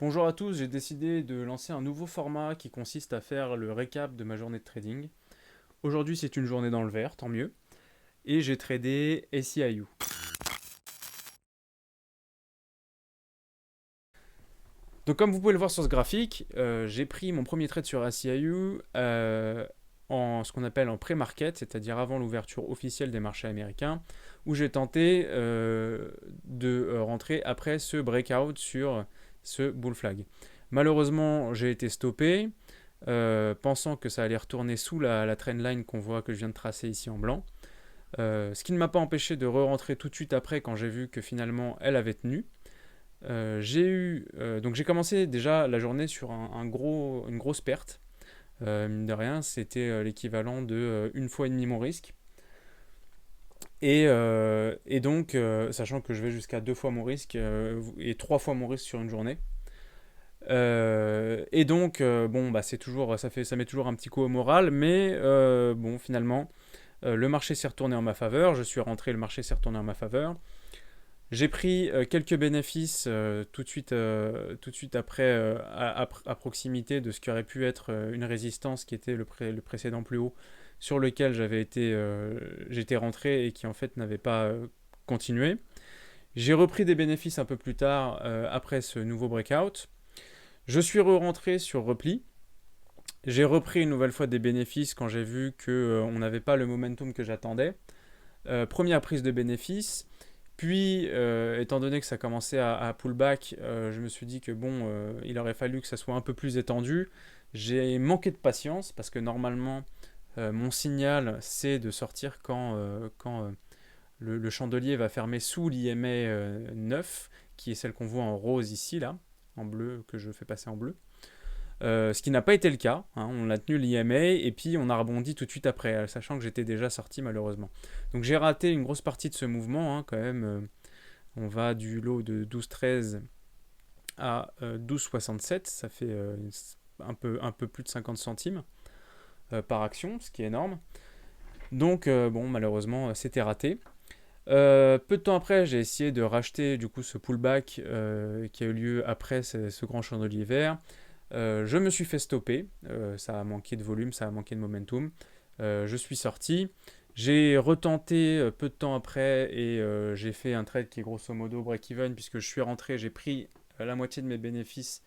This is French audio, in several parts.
Bonjour à tous, j'ai décidé de lancer un nouveau format qui consiste à faire le récap de ma journée de trading. Aujourd'hui, c'est une journée dans le vert, tant mieux, et j'ai tradé SEIU. Donc comme vous pouvez le voir sur ce graphique, j'ai pris mon premier trade sur SEIU en ce qu'on appelle en pré-market, c'est-à-dire avant l'ouverture officielle des marchés américains, où j'ai tenté de rentrer après ce breakout sur ce bull flag. Malheureusement, j'ai été stoppé, pensant que ça allait retourner sous la trendline qu'on voit que je viens de tracer ici en blanc. Ce qui ne m'a pas empêché de re-rentrer tout de suite après quand j'ai vu que finalement elle avait tenu. Donc j'ai commencé déjà la journée sur une grosse perte. Mine de rien, c'était l'équivalent de une fois et demi mon risque. Et donc, sachant que je vais jusqu'à deux fois mon risque et trois fois mon risque sur une journée. Bon, bah, ça met toujours un petit coup au moral, mais bon, finalement, le marché s'est retourné en ma faveur. Je suis rentré, le marché s'est retourné en ma faveur. J'ai pris quelques bénéfices tout de suite après, à proximité de ce qui aurait pu être une résistance qui était le précédent plus haut sur lequel j'étais rentré et qui en fait n'avait pas continué. J'ai repris des bénéfices un peu plus tard après ce nouveau breakout. Je suis re-rentré sur repli. J'ai repris une nouvelle fois des bénéfices quand j'ai vu qu'on n'avait pas le momentum que j'attendais. Première prise de bénéfices. Puis, étant donné que ça commençait à pullback, je me suis dit que bon, il aurait fallu que ça soit un peu plus étendu. J'ai manqué de patience parce que normalement, mon signal, c'est de sortir quand le chandelier va fermer sous l'IMA 9, qui est celle qu'on voit en rose ici, là, en bleu, que je fais passer en bleu. Ce qui n'a pas été le cas, hein. On a tenu l'IMA et puis on a rebondi tout de suite après, sachant que j'étais déjà sorti malheureusement. Donc j'ai raté une grosse partie de ce mouvement, hein, quand même. On va du lot de 12,13 à 12,67, ça fait un peu plus de 50 centimes par action, ce qui est énorme. Donc bon, malheureusement, c'était raté. Peu de temps après, j'ai essayé de racheter du coup ce pullback qui a eu lieu après ce grand chandelier vert. Je me suis fait stopper, ça a manqué de volume, ça a manqué de momentum. Je suis sorti, j'ai retenté peu de temps après et j'ai fait un trade qui est grosso modo break-even puisque je suis rentré, j'ai pris la moitié de mes bénéfices.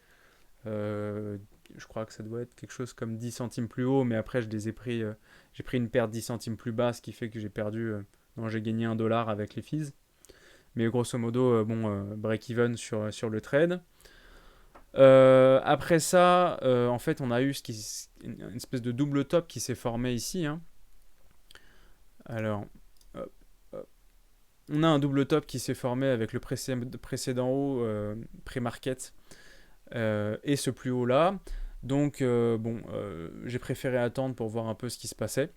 Euh, je crois que ça doit être quelque chose comme 10 centimes plus haut, mais après je les ai pris, j'ai pris une perte 10 centimes plus bas, ce qui fait que j'ai perdu, non, j'ai gagné 1 dollar avec les fees. Mais grosso modo, bon, break-even sur le trade. Après ça, en fait, on a eu une espèce de double top qui s'est formé ici, hein. Alors, hop, hop. On a un double top qui s'est formé avec le précédent haut pré-market et ce plus haut là. Donc, bon, j'ai préféré attendre pour voir un peu ce qui se passait.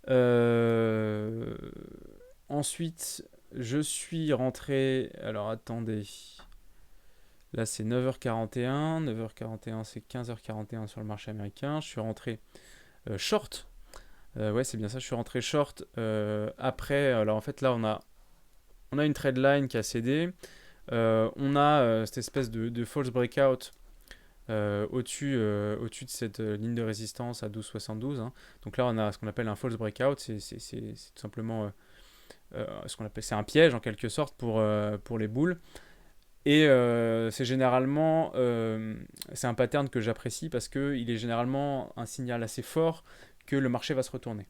Euh, Ensuite, je suis rentré. Alors, attendez. Là, c'est 9h41. 9h41, c'est 15h41 sur le marché américain. Je suis rentré short. Ouais, c'est bien ça. Je suis rentré short après. Alors, en fait, là, on a une trade line qui a cédé. On a cette espèce de false breakout au-dessus de cette ligne de résistance à 12,72, hein. Donc là, on a ce qu'on appelle un false breakout. C'est tout simplement ce qu'on appelle, c'est un piège en quelque sorte pour les boules. Et c'est un pattern que j'apprécie parce qu'il est généralement un signal assez fort que le marché va se retourner.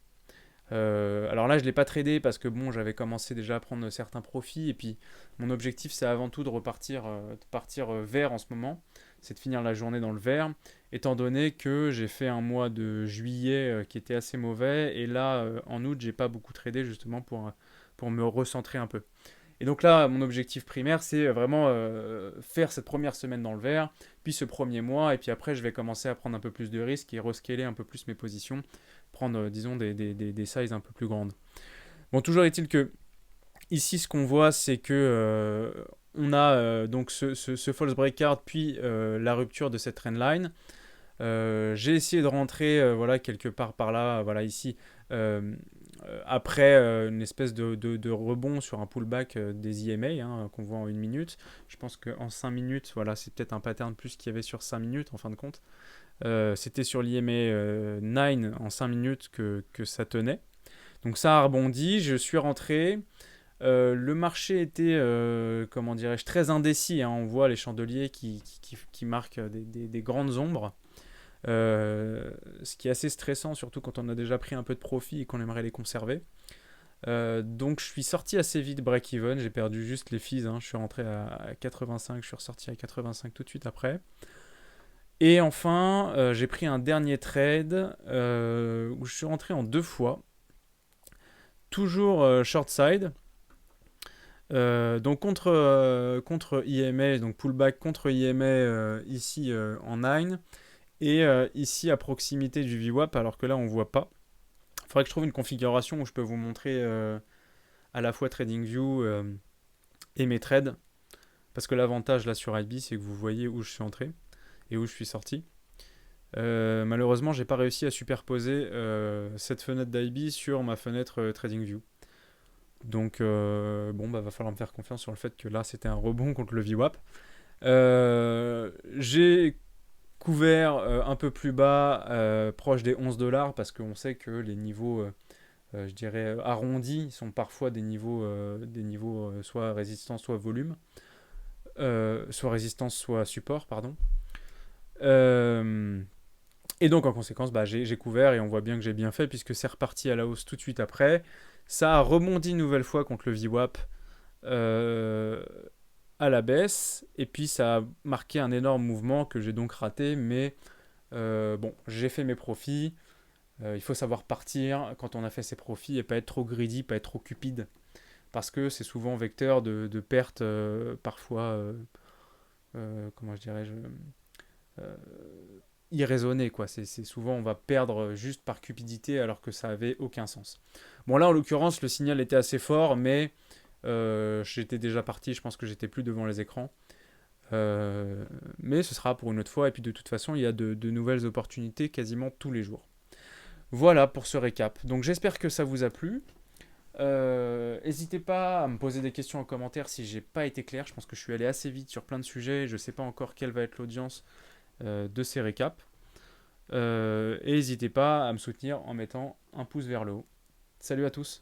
Alors là, je ne l'ai pas tradé parce que bon, j'avais commencé déjà à prendre certains profits et puis mon objectif, c'est avant tout de partir vert en ce moment, c'est de finir la journée dans le vert, étant donné que j'ai fait un mois de juillet qui était assez mauvais et là, en août, j'ai pas beaucoup tradé justement pour me recentrer un peu. Et donc là, mon objectif primaire, c'est vraiment faire cette première semaine dans le vert, puis ce premier mois, et puis après, je vais commencer à prendre un peu plus de risques et rescaler un peu plus mes positions, prendre, disons, des sizes un peu plus grandes. Bon, toujours est-il que ici, ce qu'on voit, c'est que on a donc ce false breakout, puis la rupture de cette trendline. J'ai essayé de rentrer, voilà, quelque part par là, voilà, ici. Euh, après une espèce de rebond sur un pullback des EMA qu'on voit en 1 minute. Je pense qu'en 5 minutes, voilà, c'est peut-être un pattern plus qu'il y avait sur 5 minutes en fin de compte. C'était sur l'IMA 9 en 5 minutes que ça tenait. Donc ça a rebondi, je suis rentré. Le marché était, comment dirais-je, très indécis. On voit les chandeliers qui marquent des grandes ombres. Ce qui est assez stressant, surtout quand on a déjà pris un peu de profit et qu'on aimerait les conserver. Donc je suis sorti assez vite break-even, j'ai perdu juste les fees, je suis rentré à 85, je suis ressorti à 85 tout de suite après. Et enfin, j'ai pris un dernier trade où je suis rentré en 2 fois, toujours short side. Donc contre IMA, donc pullback contre IMA ici en 9 et ici à proximité du VWAP alors que là on voit pas. Il faudrait que je trouve une configuration où je peux vous montrer à la fois TradingView et mes trades parce que l'avantage là sur IB c'est que vous voyez où je suis entré et où je suis sorti. Malheureusement j'ai pas réussi à superposer cette fenêtre d'IB sur ma fenêtre TradingView. Donc, va falloir me faire confiance sur le fait que là, c'était un rebond contre le VWAP. J'ai couvert un peu plus bas, proche des 11 dollars, parce qu'on sait que les niveaux, je dirais, arrondis, sont parfois des niveaux soit résistance, soit volume, soit résistance, soit support, pardon. Et donc en conséquence, j'ai couvert et on voit bien que j'ai bien fait puisque c'est reparti à la hausse tout de suite après. Ça a rebondi une nouvelle fois contre le VWAP à la baisse et puis ça a marqué un énorme mouvement que j'ai donc raté. Mais j'ai fait mes profits. Il faut savoir partir quand on a fait ses profits et pas être trop greedy, pas être trop cupide parce que c'est souvent vecteur de pertes parfois, comment je dirais-je, irraisonné quoi. C'est souvent on va perdre juste par cupidité alors que ça avait aucun sens. Bon là en l'occurrence le signal était assez fort mais j'étais déjà parti, je pense que j'étais plus devant les écrans. Mais ce sera pour une autre fois et puis de toute façon il y a de nouvelles opportunités quasiment tous les jours. Voilà pour ce récap. Donc j'espère que ça vous a plu. N'hésitez pas à me poser des questions en commentaire si j'ai pas été clair. Je pense que je suis allé assez vite sur plein de sujets. Je sais pas encore quelle va être l'audience de ces récaps. Et n'hésitez pas à me soutenir en mettant un pouce vers le haut. Salut à tous!